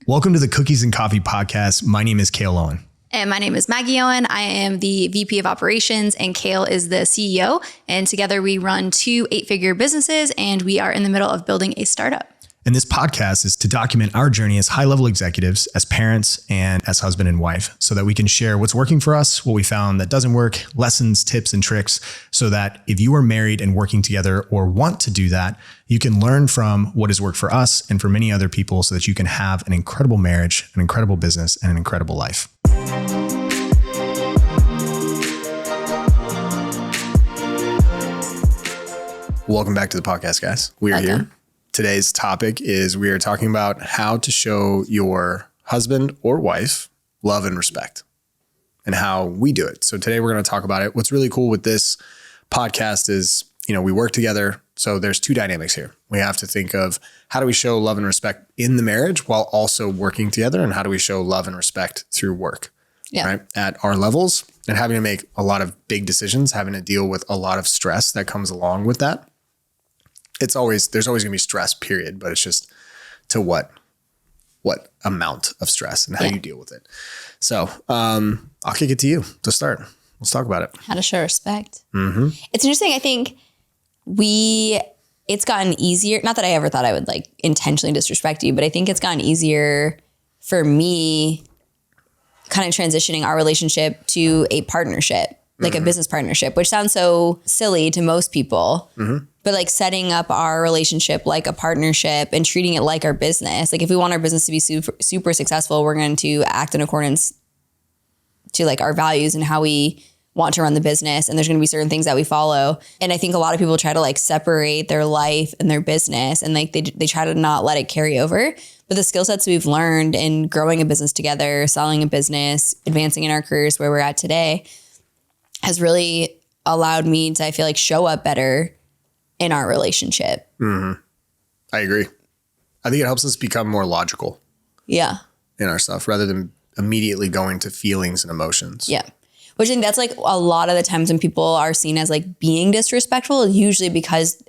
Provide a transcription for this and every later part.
Welcome to the Cookies and Coffee podcast. My name is Cale Owen. And my name is Maggie Owen. I am the VP of Operations and Cale is the CEO. And together we run 2 8-figure businesses and we are in the middle of building a startup. And this podcast is to document our journey as high-level executives, as parents, and as husband and wife, so that we can share what's working for us, what we found that doesn't work, lessons, tips, and tricks, so that if you are married and working together or want to do that, you can learn from what has worked for us and for many other people so that you can have an incredible marriage, an incredible business, and an incredible life. Welcome back to the podcast, guys. We are here. Today's topic is we are talking about how to show your husband or wife love and respect and how we do it. So today we're going to talk about it. What's really cool with this podcast is, we work together. So there's 2 dynamics here. We have to think of how do we show love and respect in the marriage while also working together, and how do we show love and respect through work, right? At our levels, and having to make a lot of big decisions, having to deal with a lot of stress that comes along with that. There's always going to be stress, period, but it's just to what amount of stress and how you deal with it. So I'll kick it to you to start. Let's talk about it. How to show respect. Mm-hmm. It's interesting. I think it's gotten easier. Not that I ever thought I would intentionally disrespect you, but I think it's gotten easier for me kind of transitioning our relationship to a partnership, like a business partnership, which sounds so silly to most people. Mm-hmm. But setting up our relationship like a partnership and treating it like our business. If we want our business to be super successful, we're going to act in accordance to our values and how we want to run the business. And there's going to be certain things that we follow. And I think a lot of people try to separate their life and their business, and they try to not let it carry over. But the skill sets we've learned in growing a business together, selling a business, advancing in our careers where we're at today has really allowed me to, I feel show up better in our relationship. Mm-hmm. I agree. I think it helps us become more logical. Yeah. In our stuff rather than immediately going to feelings and emotions. Yeah. Which I think that's a lot of the times when people are seen as being disrespectful, usually because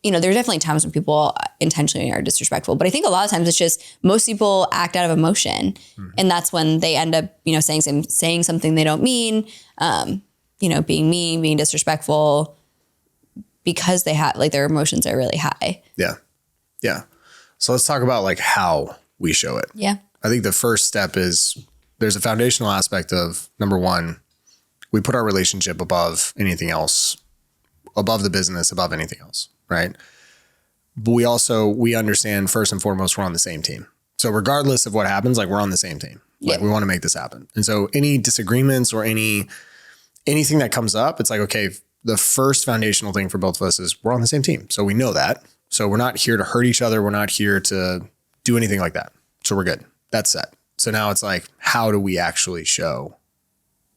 there's definitely times when people intentionally are disrespectful, but I think a lot of times it's just most people act out of emotion. Mm-hmm. And that's when they end up, saying something they don't mean, being mean, being disrespectful, because they have their emotions are really high. Yeah. Yeah. So let's talk about how we show it. Yeah. I think the first step is there's a foundational aspect of, number one, we put our relationship above anything else, above the business, above anything else, right? But we understand first and foremost, we're on the same team. So regardless of what happens, we're on the same team. Yeah. We want to make this happen. And so any disagreements or anything that comes up, it's okay, the first foundational thing for both of us is we're on the same team. So we know that. So we're not here to hurt each other. We're not here to do anything like that. So we're good. That's set. So now it's how do we actually show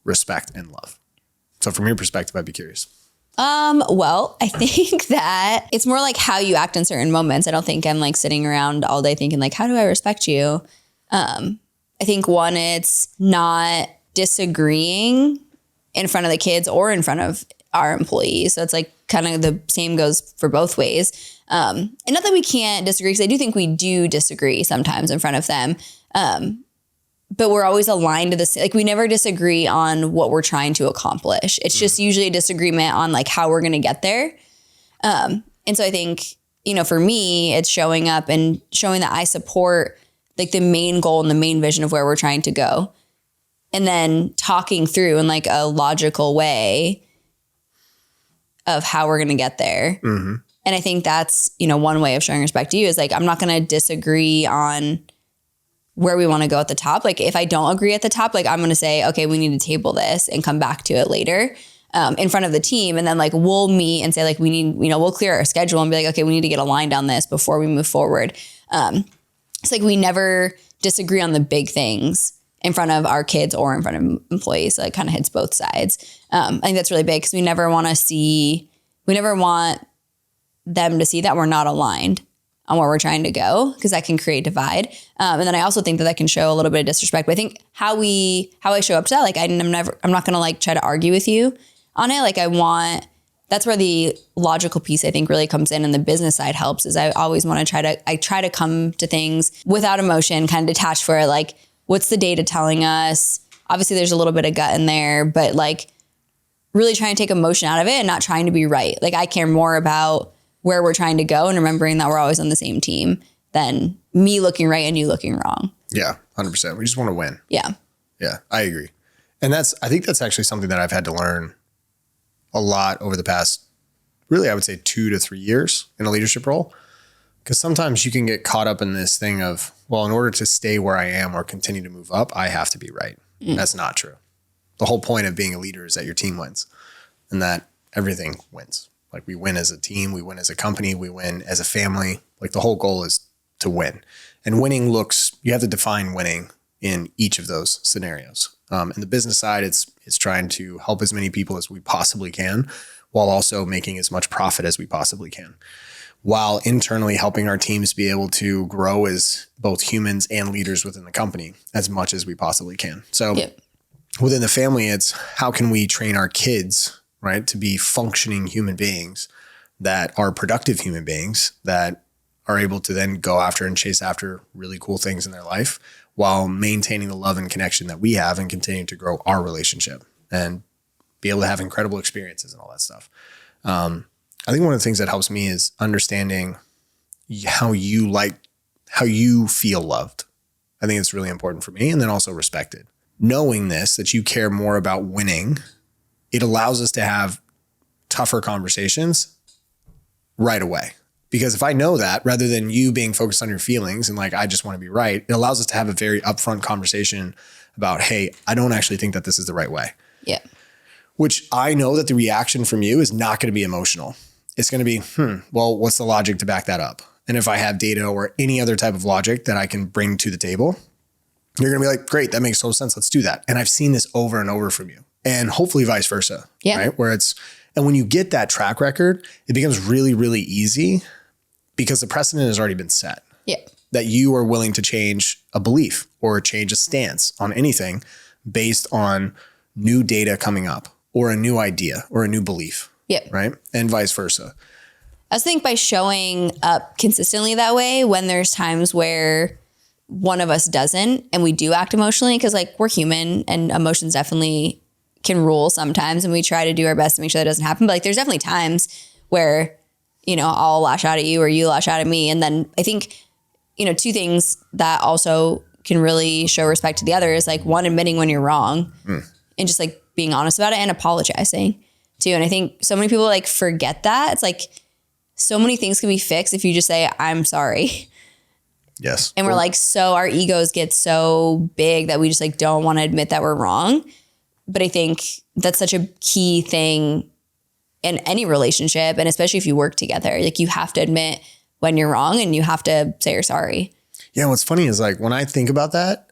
respect and love? So from your perspective, I'd be curious. Well, I think that it's more how you act in certain moments. I don't think I'm sitting around all day thinking how do I respect you? I think one, it's not disagreeing in front of the kids or in front of our employees. So it's kind of the same goes for both ways. And not that we can't disagree, because I do think we do disagree sometimes in front of them. But we're always aligned to this. We never disagree on what we're trying to accomplish. It's just usually a disagreement on how we're going to get there. And so I think, for me, it's showing up and showing that I support the main goal and the main vision of where we're trying to go. And then talking through in a logical way of how we're going to get there. Mm-hmm. And I think that's, one way of showing respect to you is I'm not going to disagree on where we want to go at the top. If I don't agree at the top, I'm going to say, okay, we need to table this and come back to it later in front of the team. And then we'll meet and say we need, we'll clear our schedule and be okay, we need to get aligned on this before we move forward. It's we never disagree on the big things in front of our kids or in front of employees. So it kind of hits both sides. I think that's really big because we never want them to see that we're not aligned on where we're trying to go, because that can create divide. And then I also think that can show a little bit of disrespect. But I think how I show up to that, I'm not going to try to argue with you on it. I want that's where the logical piece I think really comes in, and the business side helps. Is I always want to try to come to things without emotion, kind of detached for like, what's the data telling us? Obviously there's a little bit of gut in there, but like really trying to take emotion out of it and not trying to be right. Like I care more about where we're trying to go and remembering that we're always on the same team than me looking right and you looking wrong. Yeah, 100%. We just want to win. Yeah. Yeah, I agree. And I think that's actually something that I've had to learn a lot over the past, really, I would say 2 to 3 years in a leadership role. Because sometimes you can get caught up in this thing of, well, in order to stay where I am or continue to move up, I have to be right. That's not true. The whole point of being a leader is that your team wins and that everything wins. Like we win as a team, we win as a company, we win as a family. Like the whole goal is to win. And winning you have to define winning in each of those scenarios. In the business side, it's trying to help as many people as we possibly can while also making as much profit as we possibly can, while internally helping our teams be able to grow as both humans and leaders within the company as much as we possibly can. So within the family, it's how can we train our kids, right, to be functioning human beings that are productive human beings that are able to then go after and chase after really cool things in their life while maintaining the love and connection that we have and continuing to grow our relationship and be able to have incredible experiences and all that stuff. I think one of the things that helps me is understanding how you feel loved. I think it's really important for me, and then also respected. Knowing this, that you care more about winning, it allows us to have tougher conversations right away. Because if I know that, rather than you being focused on your feelings and like, I just want to be right, it allows us to have a very upfront conversation about, hey, I don't actually think that this is the right way. Yeah. Which I know that the reaction from you is not going to be emotional. It's going to be, well, what's the logic to back that up? And if I have data or any other type of logic that I can bring to the table, you're going to be like, great, that makes total sense. Let's do that. And I've seen this over and over from you, and hopefully vice versa. Yeah. Right. And when you get that track record, it becomes really, really easy because the precedent has already been set. Yeah. That you are willing to change a belief or change a stance on anything based on new data coming up or a new idea or a new belief. Yeah. Right. And vice versa. I just think by showing up consistently that way, when there's times where one of us doesn't and we do act emotionally, because like we're human and emotions definitely can rule sometimes, and we try to do our best to make sure that doesn't happen. But like there's definitely times where, you know, I'll lash out at you or you lash out at me. And then I think, you know, two things that also can really show respect to the other is like, one, admitting when you're wrong and just like being honest about it and apologizing too. And I think so many people like forget that. It's like so many things can be fixed if you just say, I'm sorry. Yes. And we're like, so our egos get so big that we just like don't want to admit that we're wrong. But I think that's such a key thing in any relationship, and especially if you work together. Like you have to admit when you're wrong and you have to say you're sorry. Yeah. What's funny is like when I think about that,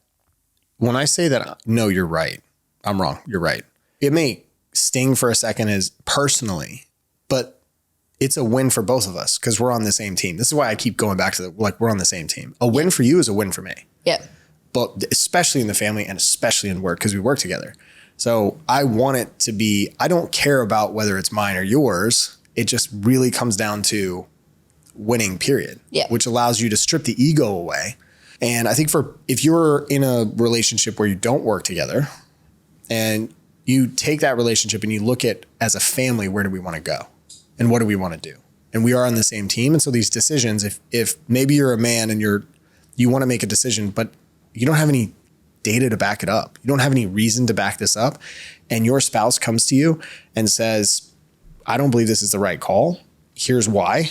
when I say that, no, you're right, I'm wrong, you're right, it may sting for a second as personally, but it's a win for both of us because we're on the same team. This is why I keep going back to we're on the same team. A win for you is a win for me. Yeah. But especially in the family and especially in work because we work together. So I want it to be, I don't care about whether it's mine or yours. It just really comes down to winning, period. Yeah. Which allows you to strip the ego away. And I think if you're in a relationship where you don't work together and you take that relationship and you look at as a family, where do we want to go? And what do we want to do? And we are on the same team. And so these decisions, if maybe you're a man and you want to make a decision, but you don't have any data to back it up, you don't have any reason to back this up, and your spouse comes to you and says, I don't believe this is the right call, here's why,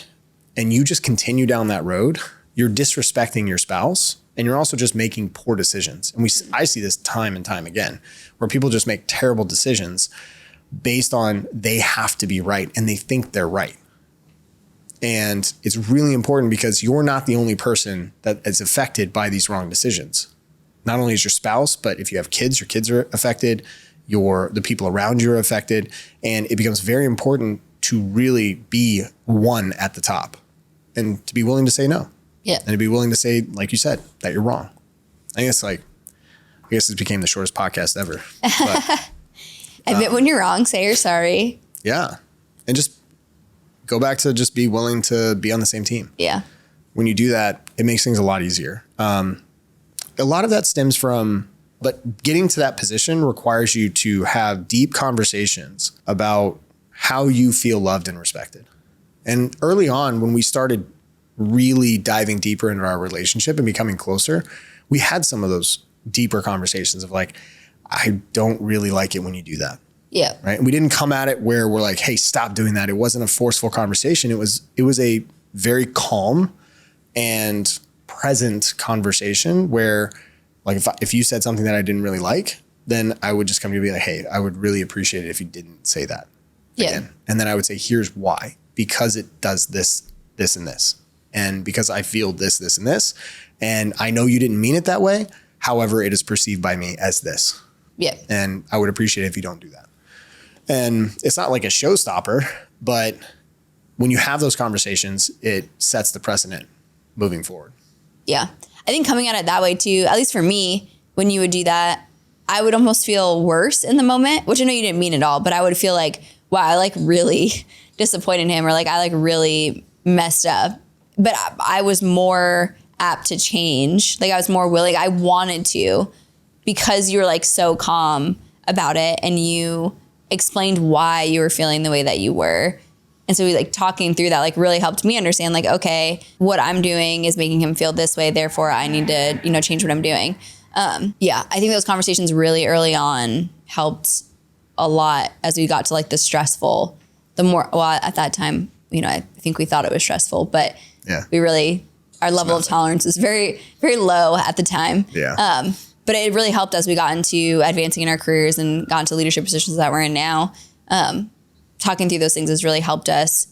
and you just continue down that road, you're disrespecting your spouse, and you're also just making poor decisions. And I see this time and time again, where people just make terrible decisions based on they have to be right and they think they're right. And it's really important because you're not the only person that is affected by these wrong decisions. Not only is your spouse, but if you have kids, your kids are affected, the people around you are affected. And it becomes very important to really be one at the top and to be willing to say no. Yeah. And to be willing to say, like you said, that you're wrong. I guess it became the shortest podcast ever. But, admit when you're wrong, say you're sorry. Yeah. and just go back to just be willing to be on the same team. Yeah. When you do that, it makes things a lot easier. A lot of that stems from, but getting to that position requires you to have deep conversations about how you feel loved and respected. And early on, when we started really diving deeper into our relationship and becoming closer, we had some of those deeper conversations of like, I don't really like it when you do that. Yeah. Right. And we didn't come at it where we're like, hey, stop doing that. It wasn't a forceful conversation. It was a very calm and present conversation where, like, if you said something that I didn't really like, then I would just come to you and be like, hey, I would really appreciate it if you didn't say that again. And then I would say, here's why. Because it does this, this, and this. And because I feel this, this, and this. And I know you didn't mean it that way. However, it is perceived by me as this. Yeah. And I would appreciate it if you don't do that. And it's not like a showstopper, but when you have those conversations, it sets the precedent moving forward. Yeah. I think coming at it that way too, at least for me, when you would do that, I would almost feel worse in the moment, which I know you didn't mean at all, but I would feel like, wow, I like really disappointed him, or like I like really messed up. But I was more apt to change. Like I was more willing. I wanted to, because you were like so calm about it and you explained why you were feeling the way that you were. And so we like talking through that like really helped me understand like, okay, what I'm doing is making him feel this way. Therefore I need to, change what I'm doing. Yeah, I think those conversations really early on helped a lot as we got to like the stressful, at that time, I think we thought it was stressful, but we really, our level of tolerance was very, very low at the time. Yeah. But it really helped as we got into advancing in our careers and got into leadership positions that we're in now. Talking through those things has really helped us,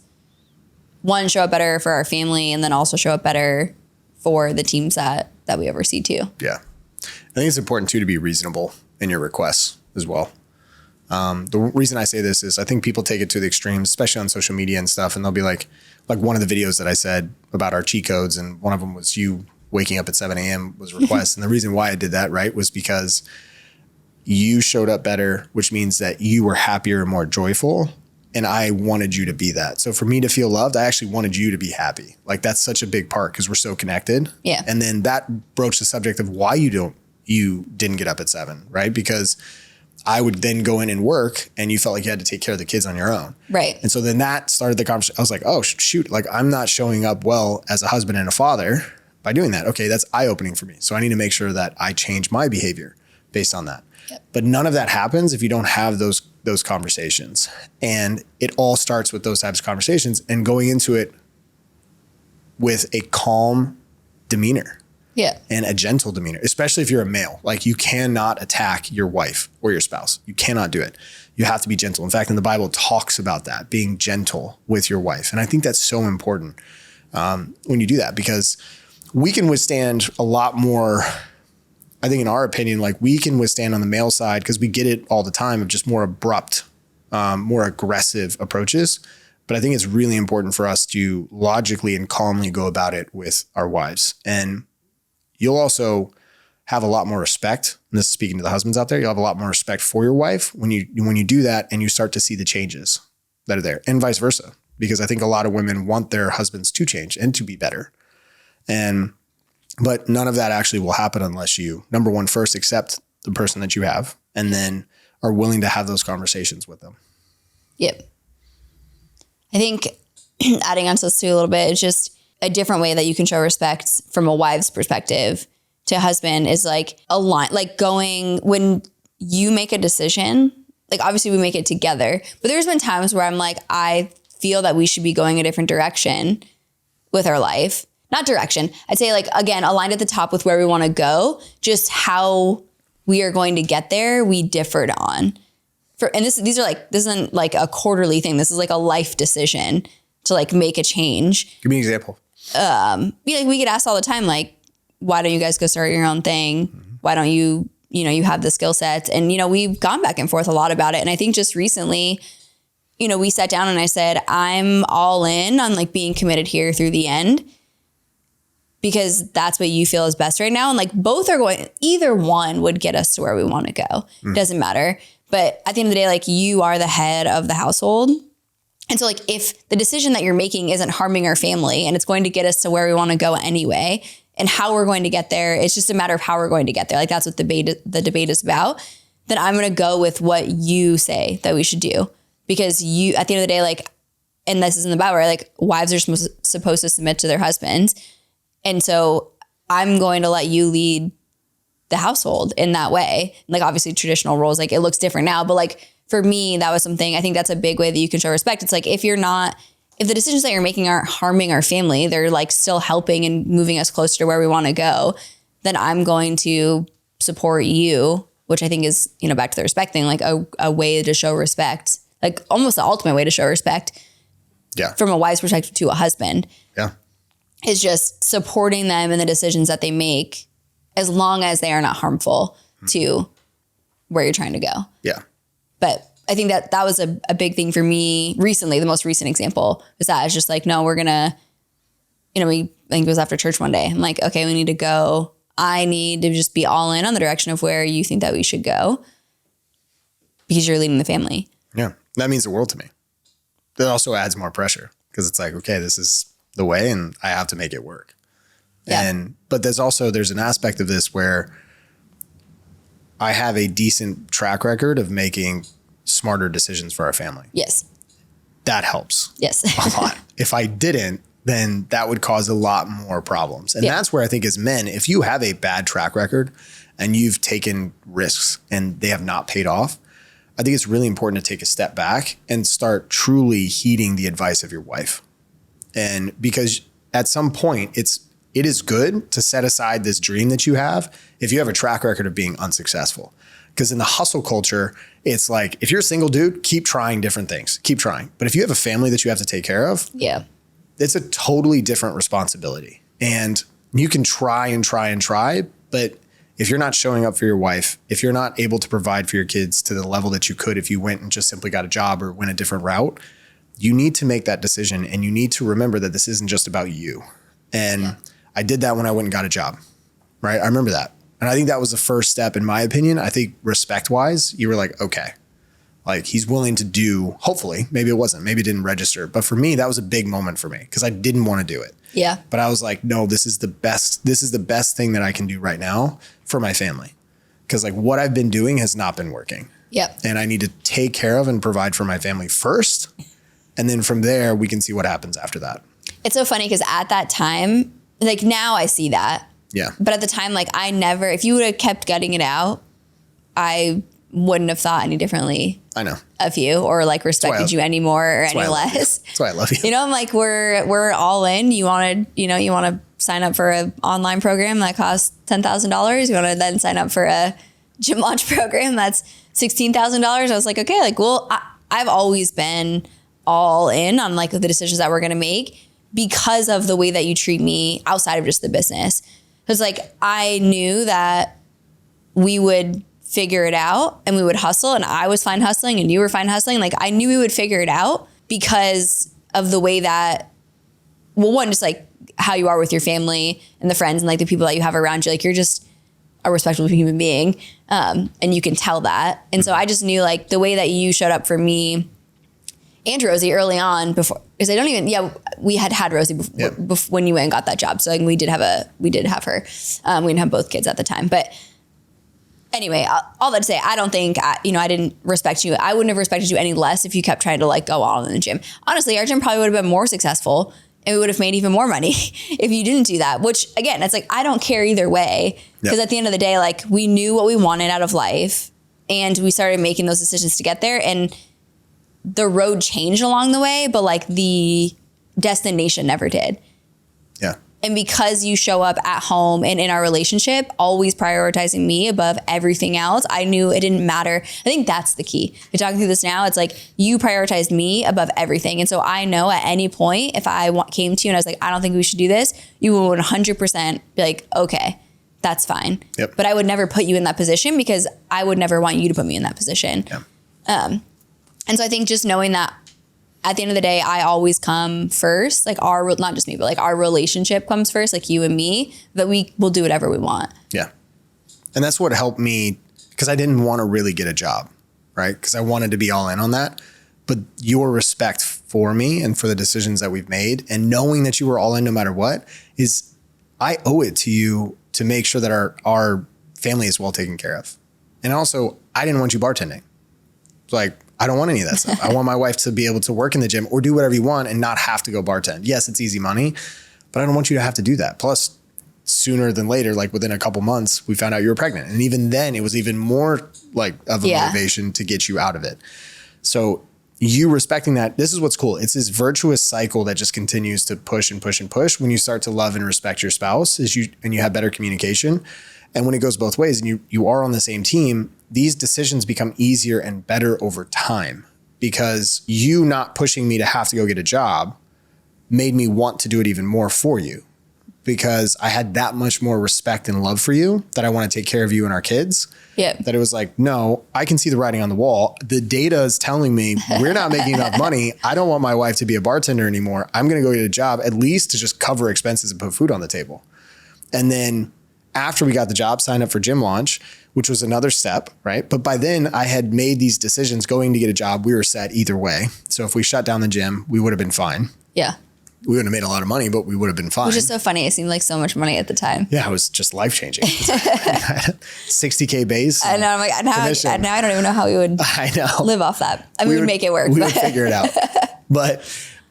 one, show up better for our family, and then also show up better for the teams that we oversee too. Yeah. I think it's important too to be reasonable in your requests as well. The reason I say this is I think people take it to the extremes, especially on social media and stuff, and they'll be like one of the videos that I said about our cheat codes, and one of them was you waking up at 7 a.m. was a request. And the reason why I did that, right, was because you showed up better, which means that you were happier and more joyful. And I wanted you to be that. So for me to feel loved, I actually wanted you to be happy. Like that's such a big part because we're so connected. Yeah. And then that broached the subject of why you didn't get up at 7, right? Because I would then go in and work and you felt like you had to take care of the kids on your own. Right. And so then that started the conversation. I was like, oh shoot, like I'm not showing up well as a husband and a father by doing that. Okay, that's eye-opening for me. So I need to make sure that I change my behavior based on that. Yep. But none of that happens if you don't have those conversations. And it all starts with those types of conversations and going into it with a calm demeanor. Yeah. And a gentle demeanor, especially if you're a male. Like you cannot attack your wife or your spouse. You cannot do it. You have to be gentle. In fact, in the Bible, it talks about that, being gentle with your wife. And I think that's so important when you do that, because we can withstand a lot more. I think in our opinion, like we can withstand on the male side because we get it all the time of just more abrupt, more aggressive approaches. But I think it's really important for us to logically and calmly go about it with our wives. And you'll also have a lot more respect. And this is speaking to the husbands out there. You'll have a lot more respect for your wife when you do that and you start to see the changes that are there, and vice versa. Because I think a lot of women want their husbands to change and to be better. But none of that actually will happen unless you, number one, first accept the person that you have and then are willing to have those conversations with them. Yep. I think adding on to this too a little bit, it's just a different way that you can show respect from a wife's perspective to a husband is like going when you make a decision, like obviously we make it together, but there's been times where I'm like, I feel that we should be going a different direction with our life. Not direction. I'd say like, again, aligned at the top with where we want to go, just how we are going to get there, we differed on. This isn't like a quarterly thing. This is like a life decision to like make a change. Give me an example. We get asked all the time, like, why don't you guys go start your own thing? Mm-hmm. Why don't you have the skill sets? And, we've gone back and forth a lot about it. And I think just recently, we sat down and I said, I'm all in on like being committed here through the end because that's what you feel is best right now. And like both are going, either one would get us to where we want to go. Doesn't matter. But at the end of the day, like you are the head of the household. And so like if the decision that you're making isn't harming our family and it's going to get us to where we want to go anyway, and how we're going to get there, it's just a matter of how we're going to get there. Like that's what the debate is about. Then I'm going to go with what you say that we should do, because you, at the end of the day, like, and this is in the Bible, right? Like wives are supposed to submit to their husbands. And so I'm going to let you lead the household in that way. Like obviously traditional roles, like it looks different now, but like for me, that was something, I think that's a big way that you can show respect. It's like, if the decisions that you're making aren't harming our family, they're like still helping and moving us closer to where we want to go, then I'm going to support you, which I think is, back to the respect thing, like a way to show respect, like almost the ultimate way to show respect. Yeah. From a wife's perspective to a husband. Yeah. Is just supporting them in the decisions that they make, as long as they are not harmful to where you're trying to go. Yeah. But I think that was a big thing for me recently. The most recent example was that it's just like, no, we're going to, I think it was after church one day. I'm like, okay, we need to go. I need to just be all in on the direction of where you think that we should go, because you're leading the family. Yeah. That means the world to me. That also adds more pressure, because it's like, okay, this is the way and I have to make it work. Yeah. But there's an aspect of this where I have a decent track record of making smarter decisions for our family. Yes. That helps. Yes. A lot. If I didn't, then that would cause a lot more problems. And that's where I think as men, if you have a bad track record and you've taken risks and they have not paid off, I think it's really important to take a step back and start truly heeding the advice of your wife. And because at some point it is good to set aside this dream that you have if you have a track record of being unsuccessful. Because in the hustle culture, it's like, if you're a single dude, keep trying different things, keep trying. But if you have a family that you have to take care of, it's a totally different responsibility. And you can try and try and try, but if you're not showing up for your wife, if you're not able to provide for your kids to the level that you could if you went and just simply got a job or went a different route, you need to make that decision, and you need to remember that this isn't just about you. And I did that when I went and got a job, right? I remember that. And I think that was the first step, in my opinion. I think respect-wise, you were like, okay, like he's willing to do, hopefully, maybe it wasn't, maybe it didn't register. But for me, that was a big moment for me because I didn't want to do it. Yeah. But I was like, no, this is the best thing that I can do right now for my family. Because like what I've been doing has not been working. Yep. And I need to take care of and provide for my family first. And then from there, we can see what happens after that. It's so funny because at that time, like now I see that. Yeah. But at the time, like if you would have kept gutting it out, I wouldn't have thought any differently. I know. Of you, or like respected you any more or any less. That's why I love you. You know, I'm like, we're all in. You want to sign up for an online program that costs $10,000. You want to then sign up for a gym launch program that's $16,000. I was like, okay, like, well, I've always been all in on like the decisions that we're going to make because of the way that you treat me outside of just the business. Because like I knew that we would figure it out and we would hustle, and I was fine hustling and you were fine hustling. Like I knew we would figure it out because of the way that, well, one, just like how you are with your family and the friends and like the people that you have around you. Like you're just a respectable human being. And you can tell that. And so I just knew like the way that you showed up for me and Rosie early on before, because we had Rosie before, when you went and got that job. So like, we did have her. We didn't have both kids at the time, but anyway, all that to say, I don't think, I didn't respect you. I wouldn't have respected you any less if you kept trying to like go all in the gym. Honestly, our gym probably would have been more successful and we would have made even more money if you didn't do that, which again, it's like, I don't care either way. Because at the end of the day, like we knew what we wanted out of life and we started making those decisions to get there, and the road changed along the way, but like the destination never did. Yeah. And because you show up at home and in our relationship, always prioritizing me above everything else, I knew it didn't matter. I think that's the key. You're talking through this now, it's like you prioritized me above everything. And so I know at any point, if I came to you and I was like, I don't think we should do this, you would 100% be like, okay, that's fine. Yep. But I would never put you in that position because I would never want you to put me in that position. Yeah. And so I think just knowing that at the end of the day, I always come first, like not just me, but like our relationship comes first, like you and me, that we will do whatever we want. Yeah. And that's what helped me, because I didn't want to really get a job, right? Because I wanted to be all in on that. But your respect for me and for the decisions that we've made, and knowing that you were all in no matter what, is I owe it to you to make sure that our family is well taken care of. And also, I didn't want you bartending. Like, I don't want any of that stuff. I want my wife to be able to work in the gym or do whatever you want and not have to go bartend. Yes, it's easy money, but I don't want you to have to do that. Plus, sooner than later, like within a couple months, we found out you were pregnant. And even then, it was even more like of a motivation to get you out of it. So you respecting that, this is what's cool. It's this virtuous cycle that just continues to push and push and push when you start to love and respect your spouse and you have better communication. And when it goes both ways and you are on the same team, these decisions become easier and better over time, because you not pushing me to have to go get a job made me want to do it even more for you, because I had that much more respect and love for you, that I want to take care of you and our kids. Yeah. That it was like, no, I can see the writing on the wall. The data is telling me we're not making enough money. I don't want my wife to be a bartender anymore. I'm going to go get a job, at least to just cover expenses and put food on the table. And then after we got the job, signed up for gym launch, which was another step, right? But by then I had made these decisions going to get a job. We were set either way. So if we shut down the gym, we would have been fine. Yeah. We wouldn't have made a lot of money, but we would have been fine. Which is so funny. It seemed like so much money at the time. Yeah, it was just life-changing. $60K base. I know. I'm like, now I don't even know how we would live off that. I mean, we'd make it work. We would figure it out. But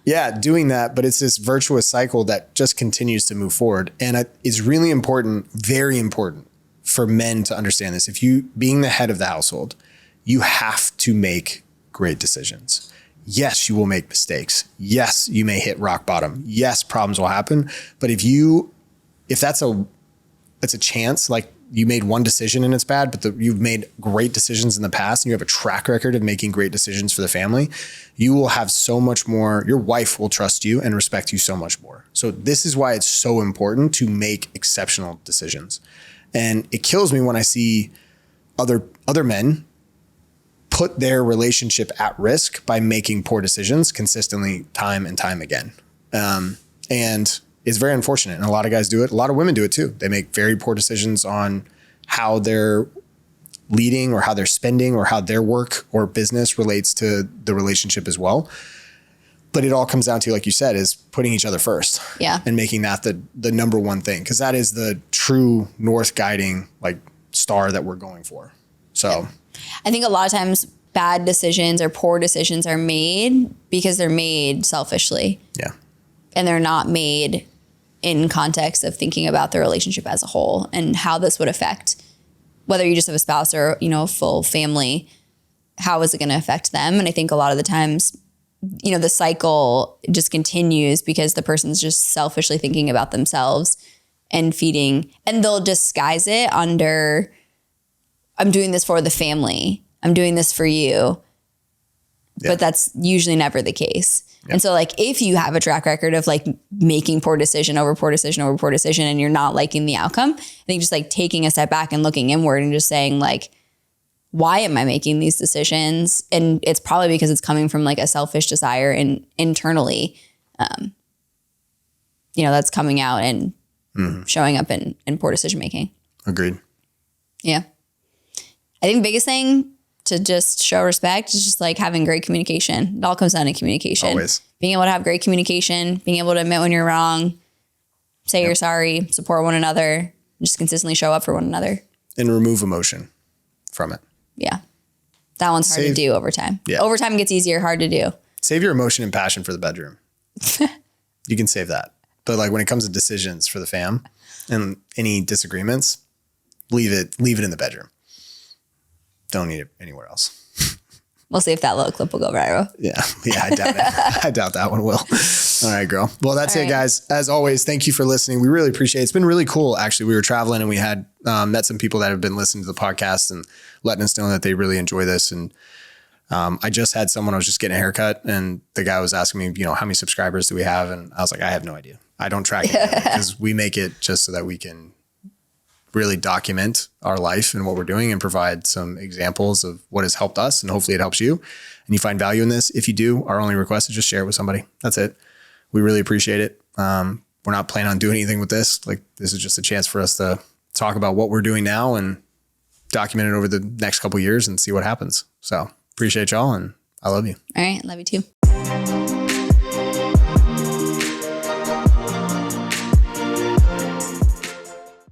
yeah, doing that, but it's this virtuous cycle that just continues to move forward. And it's really important, very important for men to understand this. If you, being the head of the household, you have to make great decisions. Yes, you will make mistakes. Yes, you may hit rock bottom. Yes, problems will happen. But if that's a chance, like you made one decision and it's bad, but you've made great decisions in the past and you have a track record of making great decisions for the family, you will have so much more. Your wife will trust you and respect you so much more. So this is why it's so important to make exceptional decisions. And it kills me when I see other men put their relationship at risk by making poor decisions consistently time and time again. And it's very unfortunate. And a lot of guys do it. A lot of women do it too. They make very poor decisions on how they're leading or how they're spending or how their work or business relates to the relationship as well. But it all comes down to, like you said, is putting each other first. Yeah. And making that the number one thing, because that is the true north guiding like star that we're going for. So yeah. I think a lot of times bad decisions or poor decisions are made because they're made selfishly. Yeah. And they're not made in context of thinking about the relationship as a whole and how this would affect, whether you just have a spouse or, a full family, how is it going to affect them? And I think a lot of the times, the cycle just continues because the person's just selfishly thinking about themselves and feeding, and they'll disguise it under, I'm doing this for the family. I'm doing this for you. Yeah. But that's usually never the case. Yep. And so like, if you have a track record of like making poor decision over poor decision over poor decision and you're not liking the outcome, I think just like taking a step back and looking inward and just saying like, why am I making these decisions? And it's probably because it's coming from like a selfish desire and internally, that's coming out and showing up in poor decision making. Agreed. Yeah. I think the biggest thing to just show respect is just like having great communication. It all comes down to communication. Always. Being able to have great communication, being able to admit when you're wrong, say you're sorry, support one another, just consistently show up for one another. And remove emotion from it. Yeah. That one's hard to do over time. Yeah. Over time it gets easier, hard to do. Save your emotion and passion for the bedroom. You can save that. But like when it comes to decisions for the fam and any disagreements, leave it in the bedroom. Don't need it anywhere else. We'll see if that little clip will go viral. Yeah, I doubt it. I doubt that one will. All right, girl. Well, that's it, guys. As always, thank you for listening. We really appreciate it. It's been really cool, actually. We were traveling and we had met some people that have been listening to the podcast and letting us know that they really enjoy this. And I just had someone, I was just getting a haircut and the guy was asking me, how many subscribers do we have? And I was like, I have no idea. I don't track it because we make it just so that we can really document our life and what we're doing and provide some examples of what has helped us. And hopefully it helps you and you find value in this. If you do, our only request is just share it with somebody. That's it. We really appreciate it. We're not planning on doing anything with this. Like this is just a chance for us to talk about what we're doing now and document it over the next couple of years and see what happens. So appreciate y'all. And I love you. All right. Love you too.